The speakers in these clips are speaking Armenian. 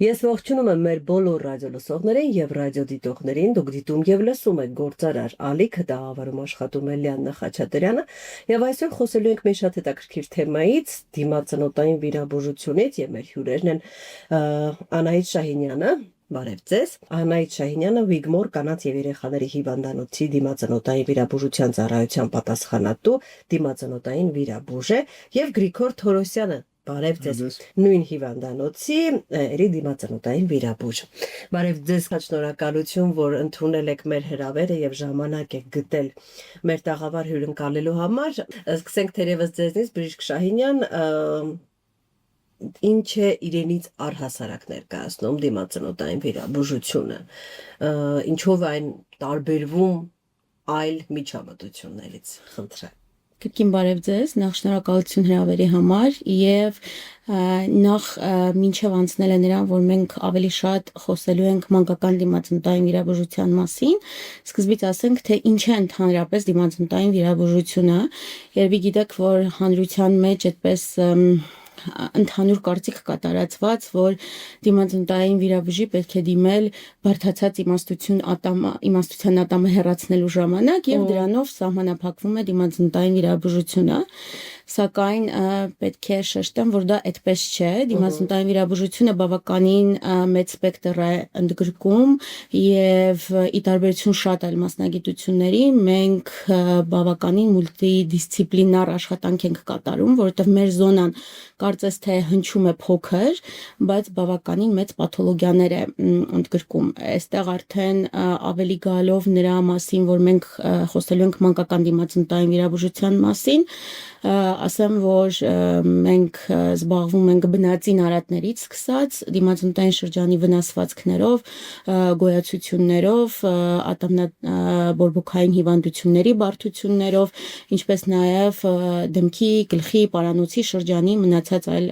Ես ողջունում եմ մեր բոլոր ռադիոլսողներին եւ ռադիոդիտողներին, դուք դիտում եւ լսում եք Գործարար Ալիքը, տաղավարում աշխատում է Լիաննա Խաչատրյանը, եւ այսօր խոսելու ենք մի շատ հետաքրքիր թեմայից, դիմացնոտային վիրաբուժությունից, եւ մեր հյուրերն են Անահիտ Շահինյանը, բարև ձեզ, Անահիտ Շահինյանը Վիգմոր կանանց եւ երեխաների հիվանդանոցի դիմացնոտային վիրաբուժության ծառայության պատասխանատու դիմացնոտային վիրաբույժ է եւ Գրիգոր Թորոսյանը Բարև ձեզ, նույն հիվանդանոցի երի դիմացնոտային վիրաբույժ։ Բարև ձեզ, շնորհակալություն, որ ընդունել եք մեր հրավերը եւ ժամանակ եք գտել մեր տաղավար հյուրընկալելու համար։ Սկսենք թերևս ձեզնից, Բժիշկ Շահինյան, ինչ է իրենից առհասարակ ներկայացնում դիմացնոտային վիրաբուժությունը, ինչով այն տարբերվում այլ միջամտություններից, խնդրեմ։ Կրկին բարև ձեզ, նախ շնորհակալություն հրավերի համար եւ նախ մինչև անցնելը նրան, որ մենք ավելի շատ խոսելու ենք մանկական դիմացնոտային վիրաբուժության մասին, սկզբից ասենք, թե ինչ է ընդհանրապես դիմացնոտային վիրաբուժությունը, երևի գիտեք, որ հանրության մեջ այդպես ընդհանուր կարծիք կա տարածված, որ դիմացնոտային վիրաբույժի պետք է դիմել բարդացած իմաստության ատամը հեռացնելու ժամանակ եւ դրանով սահմանափակվում է դիմացնոտային վիրաբուժությունը, սակայն պետք է շեշտեմ, որ դա այդպես չէ, դիմացնոտային վիրաբուժությունը բավականին մեծ սպեկտր է ընդգրկում եւ ի տարբերություն շատ այլ մասնագիտությունների մենք բավականին մուլտիդիսցիպլինար աշխատանք ենք կատարում, որովհետեւ մեր զոնան կարծես թե հնչում է փոքր, բայց բավականին մեծ պաթոլոգիաներ է ընդգրկում։ Այստեղ արդեն ավելի գալով նրա մասին, որ մենք խոսելու ենք մանկական դիմացնոտային վիրաբուժության մասին, ասեմ, որ մենք զբաղվում ենք բնածին արատներից սկսած, դիմացնոտային շրջանի վնասվածքներով, գոյացություններով, ատամնաբորբոքային հիվանդությունների բարդություններով, ինչպես նաև դեմքի, գլխի, պարանոցի շրջանի մնացած այլ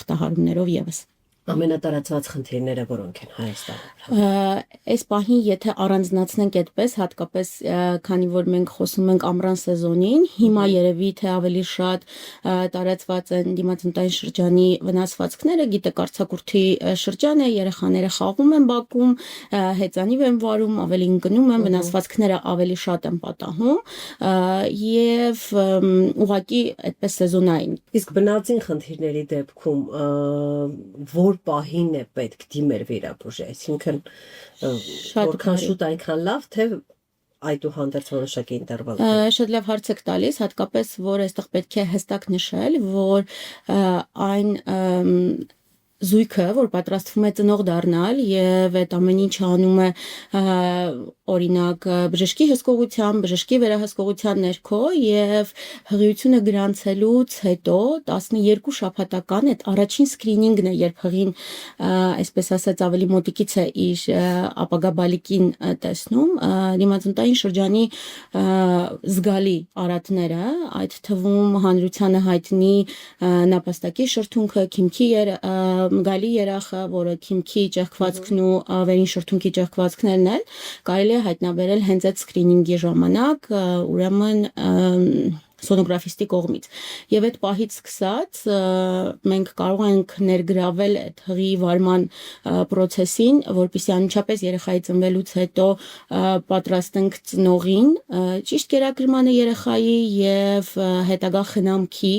ախտահարումներով ևս։ Ամենատարածված խնդիրները որոնք են Հայաստանում։ Այս պահին, եթե առանձնացնենք այդպես, հատկապես քանի որ մենք խոսում ենք ամռան սեզոնին, հիմա երևի թե ավելի շատ տարածված են դիմացնոտային շրջանի վնասվածքները, գիտեք, արձակուրդի շրջան է, երեխաները խաղում են բակում, հեծանիվ են վարում, ավելի ընկնում են, վնասվածքները ավելի շատ են պատահում եւ ուղղակի այդպես սեզոնային։ Իսկ բնածին խնդիրների դեպքում որ պահին է պետք դիմել վիրաբույժի, այսինքն որքան շուտ այնքան լավ, թե այդուհանդերձ որոշակի ինտերվալ։ Շատ լավ հարց եք տալիս, հատկապես որ այստեղ պետք է հստակ նշել, որ այն զույգը, որ պատրաստվում է ծնող դառնալ եւ այդ ամեն ինչը անում է օրինակ բժշկի հսկողության, բժշկի վերահսկողության ներքո եւ հղիությունը գրանցելուց հետո 12 շաբաթական այդ առաջին սկրինինգն է, երբ հղին այսպես ասած ավելի մոտիկից է իր ապագա բալիկին տեսնում, դիմացնոտային շրջանի զգալի արատները, այդ թվում հանրությանը հայտնի նապաստակի շրթունքը, քիմքի գալի երախը, որը քիմքի ճեղքվածքն ու վերին շրթունքի ճեղքվածքներն են, կարելի է հայտնաբերել հենց այդ սկրինինգի ժամանակ, ուրեմն սոնոգրաֆիստի կողմից։ Եվ այդ պահից սկսած մենք կարող ենք ներգրավել այդ հղի վարման process-ին, որպեսզի անմիջապես երեխայի ծնվելուց հետո պատրաստենք ծնողին ճիշտ կերակրմանը երեխայի եւ հետագա խնամքի,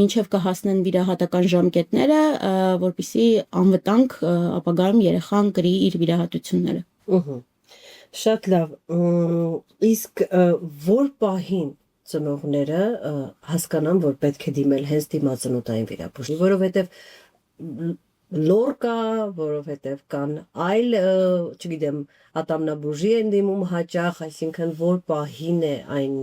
մինչեւ կհասնեն վիրահատական ժամկետները, որպեսզի անվտանգ ապագայում երեխան կրի իր վիրահատությունները։ Շատ լավ։ Իսկ որ պահին ծնողները հասկանան, որ պետք է դիմել հենց դիմացնոտային վիրաբույժի, որովհետև լոր կա, որովհետև կան այլ, չգիտեմ, ատամնաբուժի են դիմում հաճախ, այսինքն որ պահին է այն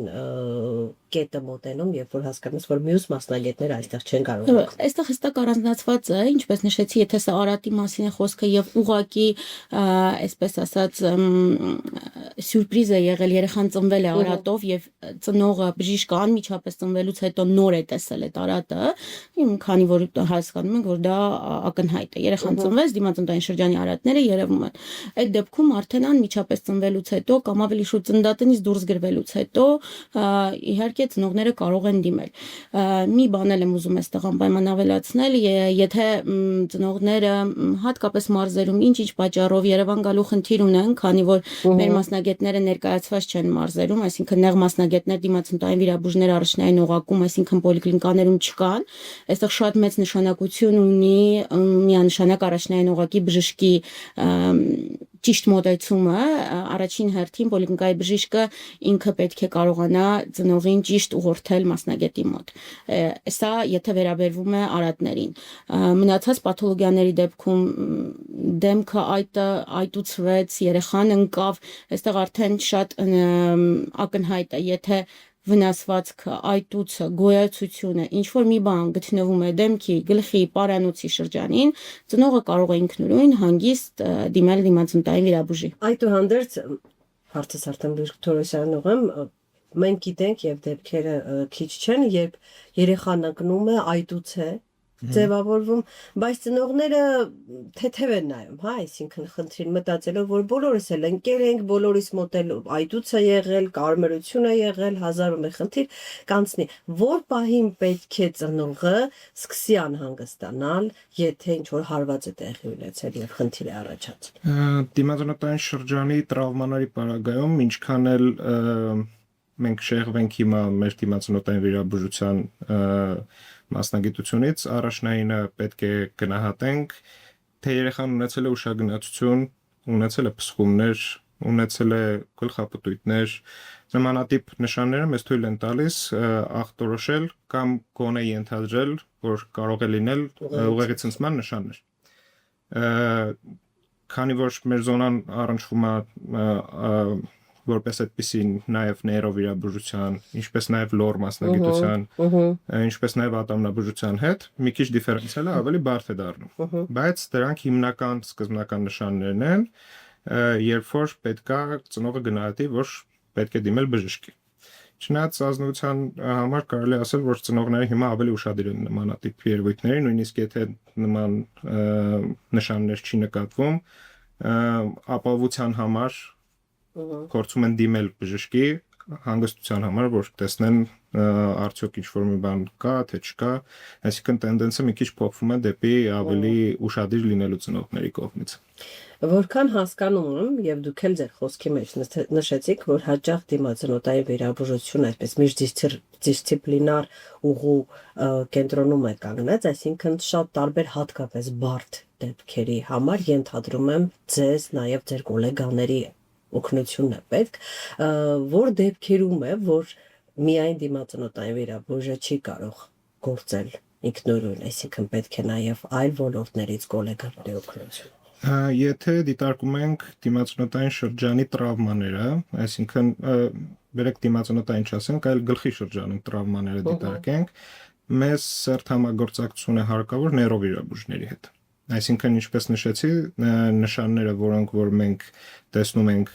կետը մոտենում, երբ որ հասկանում ես, որ մյուս մասնագետները այստեղ չեն կարող։ Այստեղ հստակ առանձնացված է, ինչպես նշեցի, եթե սա արատի մասին է խոսքը եւ ուղակի, այսպես ասած, սյուրպրիզ է եղել, երեխան ծնվել է արատով եւ ծնողը բժիշկը անմիջապես ծնվելուց հետո նոր է տեսել այդ արատը, քանի որ հասկանում ենք, որ դա ակնհայտ է։ Երեխան ծնվեց, դիմացնոտային շրջանի արատները երևում են։ Այդ դեպքում արդեն մեքենան միջապես ծնվելուց հետո կամ ավելի շուտ ծննդատնից դուրս գրվելուց հետո իհարկե ծնողները կարող են դիմել։ Մի բան էլ եմ ուզում այստեղ անպայման ավելացնել, եթե ծնողները հատկապես մարզերում ինչ-ինչ պատճառով Երևան գալու խնդիր ունեն, քանի որ մեր մասնագետները ներկայացված չեն մարզերում, այսինքն նեղ մասնագետներ դիմացնտային վիրաբույժներ առաջնային օղակում, այսինքն պոլիկլինիկաներում չկան, այստեղ շատ մեծ նշանակություն ունի միանշանակ առաջնային օղակի բժշկի ճիշտ մոտեցումը, առաջին հերթին պոլիկլինիկայի բժիշկը ինքը պետք է կարողանա ծնողին ճիշտ ուղղորդել մասնագետի մոտ։ Սա եթե վերաբերվում է արատներին։ Մնացած պաթոլոգիաների դեպքում դեմքը այտուցվեց, երեխան ընկավ, այստեղ արդեն շատ ակնհայտ է, եթե վնասվածքը, այտուցը, գոյացությունը, ինչ որ մի բան գտնվում է դեմքի, գլխի, պարանոցի շրջանին, ծնողը կարող է ինքնուրույն հանգիստ դիմել դիմացնտային վիրաբույժի։ Այդուհանդերձ հարցս արդեն Վիկտորոսյանով եմ, մենք գիտենք եւ դեպքերը քիչ չեն, երբ երեխան ընկնում է, այտուց է ձևավորվում, բայց ծնողները թեթև են նայում, հա, այսինքն խնդրին մտածելով, որ բոլորս էլ ընկեր ենք, բոլորիս մոտ էլ այտուց է եղել, կարմրություն է եղել, հազարում է խնդիր կանցնի, որ պահին պետք է ծնողը սկսի անհանգստանալ, եթե ինչ որ հարված է տեղի ունեցել եւ խնդիր է առաջացել։ Դիմացնտային շրջանի տրավմաների պարագայում ինչքան էլ մենք շեղվենք հիմա մեր դիմացնտային վիրաբուժության մասնագիտությունից, առաջնայինը պետք է գնահատենք, թե երեխան ունեցել է ուշագնացություն, ունեցել է փսխումներ, ունեցել է գլխապտույտներ, նմանատիպ նշանները մեզ թույլ են տալիս ախտորոշել կամ գոնե ենթադրել, որ կարող է լինել ուղեղի ցնցման նշաններ։ Քանի որ մեր զոնան առնչվում է որպես այդպիսին նաև նեյրովիրաբուժության, ինչպես նաև լոր մասնագիտության, ինչպես նաև ատամնաբուժության հետ, մի քիչ դիֆերենցիալը ավելի բարդ է դառնում։ Բայց դրանք հիմնական սկզբնական նշաններն են, երբ որ պետքա ծնողը գնահատի, որ պետք է դիմել բժշկի։ Չնայած ազնվության համար կարելի է ասել, որ ծնողները հիմա ավելի ուշադիր են նմանատիպ երևույթների, նույնիսկ եթե նման նշաններ չի նկատվում, ապահովության համար փորձում են դիմել բժշկի հանգստության համար, որ տեսնեն արդյոք ինչ-որ մի բան կա, թե չկա, այսինքն տենդենսը մի քիչ փոխվում է դեպի ավելի ուշադիր լինելու ծնողների կողմից։ Որքան հասկանում եմ, եւ դուք էլ ձեր խոսքի մեջ նշեցիք, որ հաճախ դիմացնոտային վիրաբուժություն այսպես միջդիսցիպլինար ուղու կենտրոնում է կանգնած, այսինքն շատ տարբեր հատկապես բարդ դեպքերի համար ենթադրում եմ ձեզ, նաեւ ձեր գոլեգաների օգնությունն է պետք, որ դեպքերում է, որ միայն դիմացնոտային վիրաբույժը չի կարող գործել ինքնուրույն, այսինքն պետք է նաև այլ ոլորտներից գոլեգաների օգնություն։ Եթե դիտարկում ենք դիմացնոտային շրջանի տրավմաները, այսինքն բերեք դիմացնոտային չասենք, այլ գլխի շրջանում տրավմաները դիտարկենք, մեզ սերտ համագործակցություն է հարկավոր նեյրովիրաբույժների հետ։ Այսինքն ինչպես նշեցի, նշանները, որոնք որ մենք տեսնում ենք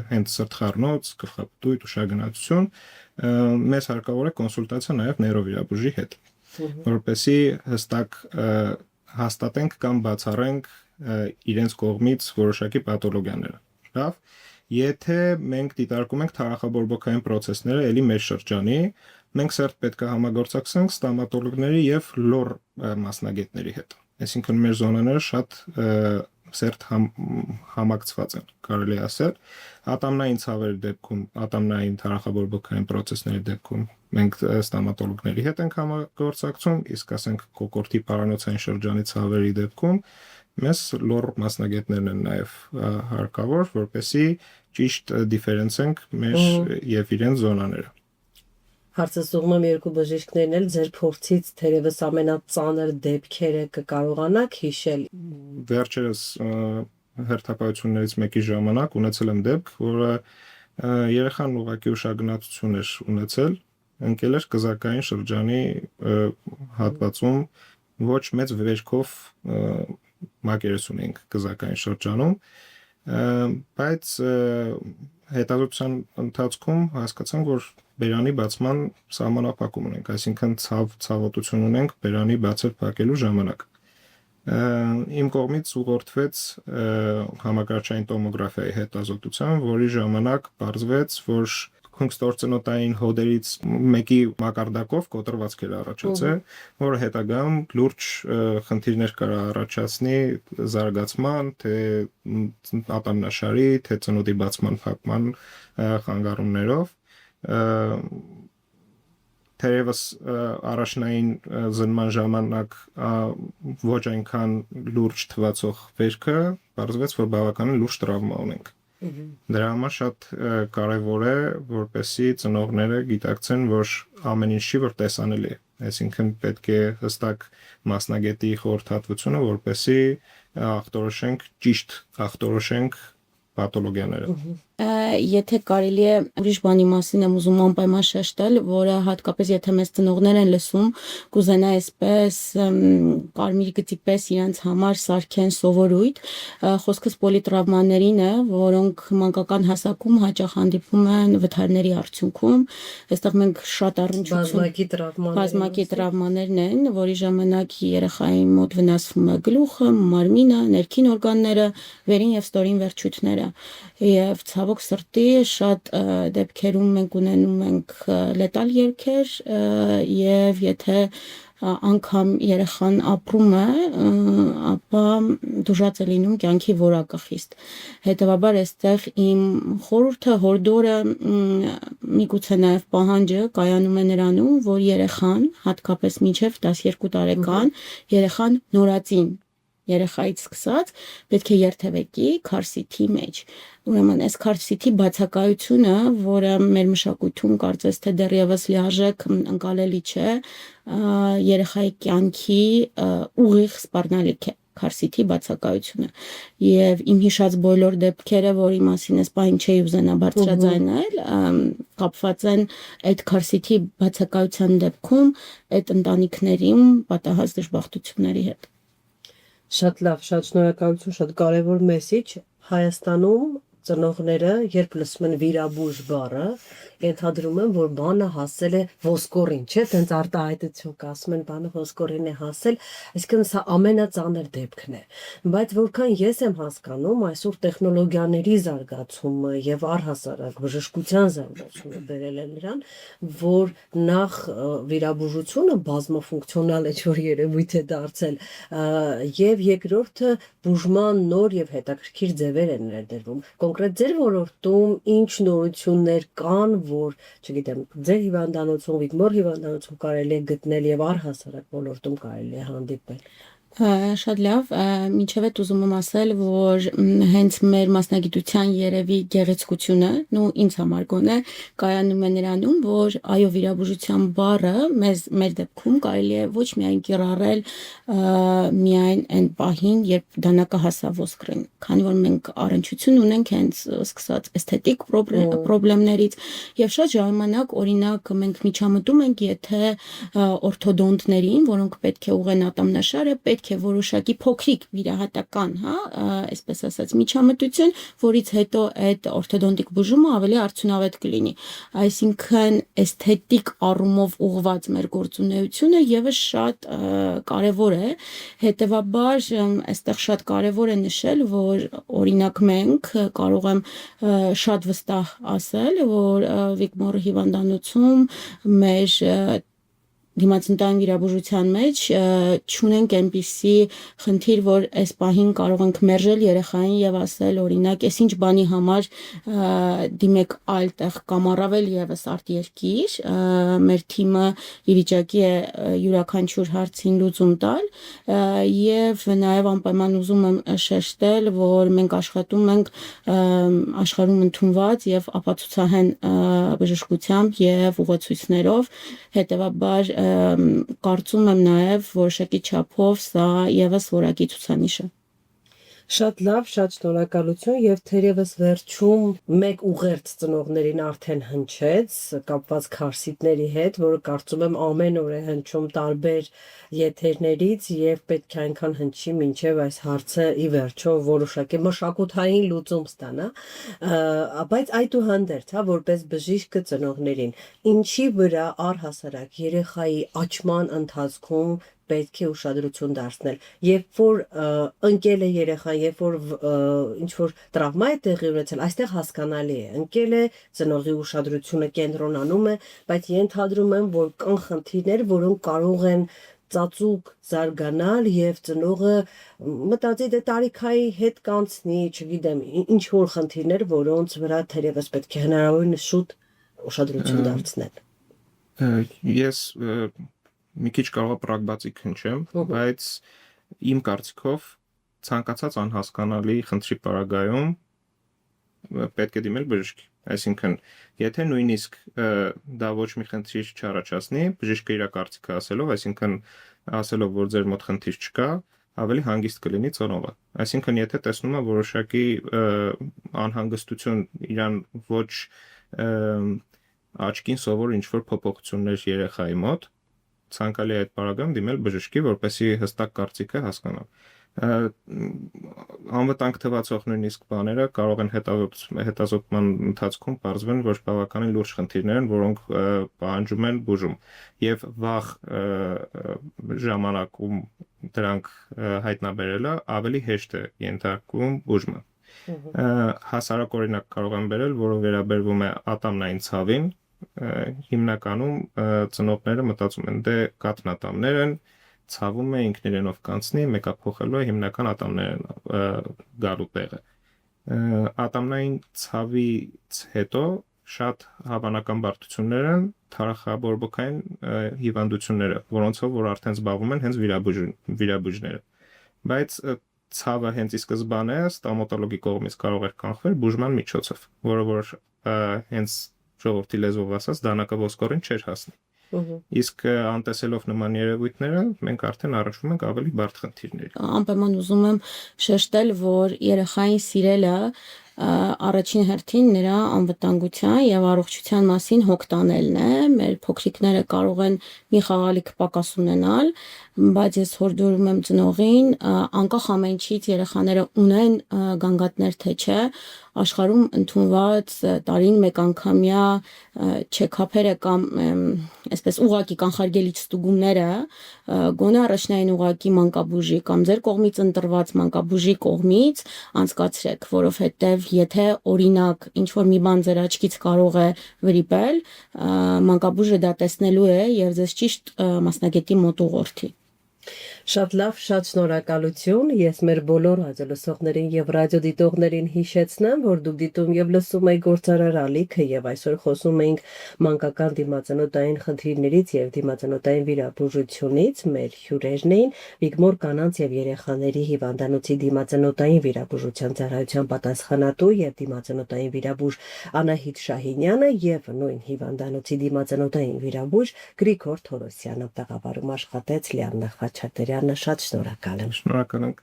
հենց սրտխառնոց, գլխապտույտ, ուշագնացություն, մեզ հարկավոր է կոնսուլտացիա նաև նեյրովիրաբույժի հետ, որպեսզի հստակ հաստատենք կամ բացառենք իրենց կողմից որոշակի պաթոլոգիաները։ Լավ, եթե մենք դիտարկում ենք թարախաբորբոքային process-ները ելի մեր շրջանի, մենք սերտ պետք է համագործակցենք ստոմատոլոգների եւ լոր մասնագետների հետ։ Այսինքն մեր զոնաները շատ սերտ համակցված են, կարելի ասել։ Ատամնային ցավերի դեպքում, ատամնային թարախաբորբոքային process-ների դեպքում մենք ստոմատոլոգների հետ ենք համագործակցում, իսկ ասենք կոկորդի պարանոցային շրջանի ցավերի դեպքում մեզ լոր մասնագետներն են նաև հարկավոր, որպեսզի ճիշտ դիֆերենցենք մեր եւ իրեն զոնաները։ Հարցս ուղղում եմ երկու բժիշկներն էլ ձեր փորձից թերևս ամենածանր դեպքերը կկարողանաք հիշել։ Վերջերս հերթապահություններից մեկի ժամանակ ունեցել եմ դեպք, որը երեխան ուղղակի ուշագնացություն էր ունեցել, ընկել էր կզակային շրջանի հատվածում ոչ մեծ վերքով մակերեսուն ենք կզակային շրջանում, բայց հետազոտության ընթացքում հասկացանք, որ բերանի բացման սահմանափակում ունենք, այսինքն ցավոտություն ունենք բերանի բացել փակելու ժամանակ։ Իմ կողմից ուղղորդվեց համակարգչային տոմոգրաֆիայի հետազոտության, որի ժամանակ պարզվեց, որ քունքստործնոտային հոդերից մեկի մակարդակով կոտրվածք էր առաջացել, որը հետագայում լուրջ խնդիրներ կարող առաջացնի զարգացման, թե ատամնաշարի, թե ծնոտի բացման փակման խանգարումներով։ Թերևս առաջնային զննման ժամանակ ոչ այնքան լուրջ թվացող վերքը պարզվեց, որ բավականին լուրջ տրավմա ունենք։ Դրա համար շատ կարևոր է, որպեսզի ծնողները գիտակցեն, որ ամեն ինչ չի, որ տեսանելի է։ Այսինքն պետք է հստակ մասնագետի խորհրդատվությունը, որպեսզի ճիշտ ախտորոշենք պաթոլոգիաները։ Եթե կարելի է ուրիշ բանի մասին եմ ուզում անպայման շեշտել, որը հատկապես եթե մեծ ծնողներ են լսում, կուզենա այսպես կարմիր գծի պես իրենց համար սարքեն սովորույթ, խոսքս պոլիտրավմաներին է, որոնք մանկական հասակում հաճախ հանդիպում են վթարների արդյունքում, այստեղ մենք շատ բազմակի տրավմաներն են, որի ժամանակ երեխայի մոտ վնասվում է գլուխը, մարմինը, ներքին օրգանները, վերին եւ ստորին վերջույթները, եւ ցավոք սրտի շատ դեպքերում մենք ունենում ենք լետալ երգեր եւ եթե անգամ երեխան ապրում է, ապա դժվար է լինում կյանքի որակը խիստ։ Հետևաբար այստեղ իմ խորհուրդը հորդորը միգուցե նաև պահանջը կայանում է նրանում, որ երեխան, հատկապես մինչև 12 տարեկան, երեխան նորածին երեխայից սկսած պետք է երթևեկի քարսիթի մեջ։ Ուրեմն այս քարսիթի բացակայությունը, որը մեր մշակույթում կարծես թե դեռևս լիարժեք ընկալելի չէ, երեխայի կյանքի ուղիղ սպառնալիք է քարսիթի բացակայությունը։ Եվ իմ հիշած բոլոր դեպքերը, որի մասին այս պահին չէի ուզենա բարձրաձայնել, կապված են այդ քարսիթի բացակայության դեպքում այդ ընտանիքներին պատահած դժբախտությունների հետ։ Շատ լավ, շատ շնորհակալություն, շատ կարևոր մեսիջ։ Հայաստանում ծնողները, երբ լսում են վիրաբույժ բառը, ենթադրում են, որ բանը հասել է ոսկորին, չէ՞, տենց արտահայտություն կա, ասում են բանը ոսկորին է հասել, այսինքն սա ամենածանր դեպքն է։ Բայց որքան ես եմ հասկանում, այսօր տեխնոլոգիաների զարգացումը եւ առհասարակ բժշկության զարգացումը բերել է նրան, որ նախ վիրաբուժությունը բազմաֆունկցիոնալ է, որ երևույթ է դարձել, եւ երկրորդը բուժման նոր եւ հետաքրքիր ձևեր են ներդրվում։ Կոնկրետ ձեր ոլորտում ինչ նորություններ կան, որ, չգիտեմ, ձեր հիվանդանոցում, Վիգմոր հիվանդանոցում կարելի է գտնել եւ առհասարակ ոլորտում կարելի է հանդիպել։ Շատ լավ, մինչև այդ ուզում եմ ասել, որ հենց մեր մասնագիտության երևի գեղեցկությունը, ինձ համար գոնե, կայանում է նրանում, որ այո վիրաբուժության բառը մեր դեպքում կարելի է ոչ միայն կիրառել միայն այն պահին, երբ դանակը հասավ ոսկրին, քանի որ մենք առնչություն ունենք հենց սկսած էսթետիկ պրոբլեմներից եւ շատ ժամանակ օրինակ մենք միջամտում ենք, եթե օրթոդոնտներին, որոնք պետք է ուղղեն ատամնաշարը, պետք է որոշակի փոքրիկ վիրահատական, այսպես ասած, միջամտություն, որից հետո այդ օրթոդոնտիկ բուժումը ավելի արդյունավետ կլինի։ Այսինքն էսթետիկ առումով ուղղված մեր գործունեությունը եւս շատ կարեւոր է։ Հետևաբար այստեղ շատ կարեւոր է նշել, որ օրինակ մենք կարող եմ շատ վստահ ասել, որ Վիգմոր հիվանդանոցում մեր դիմացինային վիրաբուժության մեջ չունենք այնպիսի խնդիր, որ այս պահին կարող ենք մերժել երեխային եւ ասել օրինակ, այս ինչ բանի համար դիմեք այլ տեղ կամ առավել եւս արտերկիր, մեր թիմը ի վիճակի է յուրաքանչյուր հարցին լուծում տալ եւ նաեւ անպայման ուզում եմ շեշտել, որ մենք աշխատում ենք աշխարհում ընդունված եւ ապացուցահեն բժշկությամբ եւ ուղեցույցներով, հետեւաբար կարծում եմ նաև որոշակի չափով սա եւս որակի ցուցանիշ է։ Շատ լավ, շատ շնորհակալություն եւ թերևս վերջում մեկ ուղերձ ծնողներին արդեն հնչեց կապված քարսիտների հետ, որը կարծում եմ ամեն օր է հնչում տարբեր եթերներից եւ պետք է այնքան հնչի, մինչեւ այս հարցը ի վերջո որոշակի մշակութային լուծում ստանա, բայց այդուհանդերձ, որպես բժիշկը ծնողներին, ինչի վրա առհասարակ երեխայի աճման ընթացքում պետք է ուշադրություն դարձնել։ Երբ որ ընկել է երեխան, երբ որ ինչ որ տրավմա է տեղի ունեցել, այստեղ հասկանալի է։ Ընկել է, ծնողի ուշադրությունը կենտրոնանում է, բայց ենթադրում եմ, որ կան խնդիրներ, որոնք կարող են ծածուկ զարգանալ եւ ծնողը մտածի դե տարիքայի հետ կանցնի, չգիտեմ, ինչ որ խնդիրներ, որոնց վրա թերևս պետք է հնարավորինս շուտ ուշադրություն դարձնել։ Ես մի քիչ կարող եմ պրագմատիկ հնչեմ, բայց իմ կարծիքով ցանկացած անհասկանալի խնդրի պարագայում պետք է դիմել բժշկի։ Այսինքն, եթե նույնիսկ դա ոչ մի խնդիր չառաջացնի, բժիշկը իր կարծիքը ասելով, այսինքն ասելով, որ ձեր մոտ խնդիր չկա, ավելի հանգիստ կլինի ծնողը։ Այսինքն, եթե տեսնում է որոշակի անհանգստություն, իրան ոչ աչքին սովոր ինչ-որ փոփոխություններ երեխայի մոտ, ցանկալի է այդ պարագայում դիմել բժշկի, որպեսզի հստակ կարծիքը հասկանա։ Անվտանգ թվացող նույնիսկ բաները կարող են հետազոտման ընթացքում պարզվեն, որ բավականին լուրջ խնդիրներ են, որոնք պահանջում են բուժում, եւ վաղ ժամանակում դրանք հայտնաբերելը ավելի հեշտ է ենթարկվում բուժումը։ Հասարակ օրինակ կարող եմ բերել, որը վերաբերվում է ատամնային ցավին, հիմնականում ծնողները մտածում են, դե կաթնատամներ են, ցավում է ինքն իրենով կանցնի, մեկը փոխելու է հիմնական ատամներն գալու տեղը։ Ատամնային ցավից հետո շատ հավանական բարդություններ են թարախաբորբոքային հիվանդությունները, որոնցով որ արդեն զբաղվում են հենց վիրաբույժները։ Բայց ցավը հենց ի սկզբանե ստոմատոլոգի կողմից կարող է կանխվել բուժման միջոցով, որը որ հենց ժողովրդի լեզվով ասած դանակը ոսկորին չէր հասնի։ Իսկ անտեսելով նման երևույթները, մենք արդեն առնչվում ենք ավելի բարդ խնդիրների։ Անպայման ուզում եմ շեշտել, որ երեխային սիրելը առաջին հերթին նրա անվտանգության եւ առողջության մասին հոգ տանելն է։ Մեր փոքրիկները կարող են մի խաղալիք պակաս ունենալ, բայց ես հորդորում եմ ծնողին, անկախ ամեն ինչից երեխաները ունեն գանգատներ թե չէ, աշխարհում ընդունված տարին մեկ անգամյա չեքափերը կամ այսպես ուղակի կանխարգելիչ ստուգումները գոնե առաջնային ուղակի մանկաբուժի կամ ձեր կողմից ընտրված մանկաբուժի կողմից անցկացրեք, որովհետև եթե օրինակ ինչ որ մի բան ձեր աչքից կարող է վրիպել, մանկաբուժը դա տեսնելու է եւ ձեզ ճիշտ մասնագետի մոտ ուղղորդի։ Շատ լավ, շատ շնորհակալություն։ Ես մեր բոլոր ռադիոլսողներին եւ ռադիոդիտողներին հիշեցնեմ, որ դուք դիտում եւ լսում եք Գործարար ալիքը եւ այսօր խոսում ենք մանկական դիմացանոթային խնդիրներից եւ դիմացանոթային վիրաբուժությունից։ Մեր հյուրերն էին Վիգմոր կանանց եւ երեխաների հիվանդանոցի դիմացանոթային վիրաբուժության ծառայության պատասխանատու եւ դիմացանոթային վիրաբույժ Անահիտ Շահինյանը եւ նույն հիվանդանոցի դիմացանոթային վիրաբույժ Գրիգոր Թորոսյանը։ Տաղավարում աշխատեց Լիաննա Խաչատրյանը։ Շատ շնորհակալ եմ։ Շնորհակալ ենք։